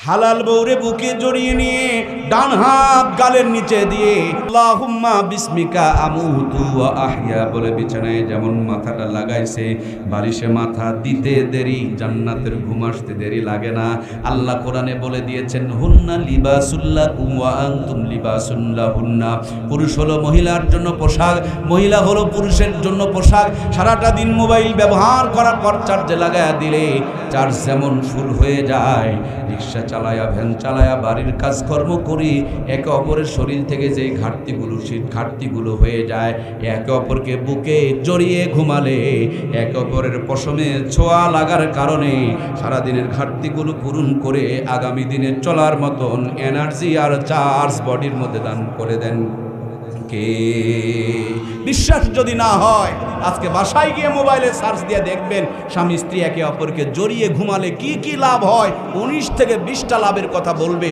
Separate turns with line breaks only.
হালাল বউরে বুকে জড়িয়ে নিয়ে ডান হাত গালের নিচে দিয়ে আল্লাহুম্মা বিসমিকা আমুতু ওয়া আহইয়া বলে বিছানায় যেমন মাথাটা লাগাইছে, বালিশে মাথা দিতে দেরি জান্নাতের ঘুম আসতে দেরি লাগে না। আল্লাহ কোরআনে বলে দিয়েছেন, হুন্না লিবাসুল লাকুম ওয়া আনতুম লিবাসুল লাহুন্না। পুরুষ হলো মহিলার জন্য পোশাক, মহিলা হলো পুরুষের জন্য পোশাক। সারাটা দিন মোবাইল ব্যবহার করার পর চার্জে লাগায়া দিলে চার্জ যেমন ফুল হয়ে যায়, রিক্সা চালায়া ভ্যান চালায়া বাড়ির কাজকর্ম করি, একে অপরের শরীর থেকে যে ঘাটতিগুলো হয়ে যায়, একে অপরকে বুকে জড়িয়ে ঘুমালে একে অপরের পশমে ছোঁয়া লাগার কারণে সারাদিনের ঘাটতিগুলো পূরণ করে আগামী দিনে চলার মতন এনার্জি আর চার্জ বডির মধ্যে দান করে দেন কে? বিশ্বাস যদি না হয় আজকে বাসায় গিয়ে মোবাইলে সার্চ দিয়ে দেখবেন স্বামী স্ত্রী একে অপরকে জড়িয়ে ঘুমালে কি কি লাভ হয়। 19 থেকে 20টা লাভের কথা বলবে।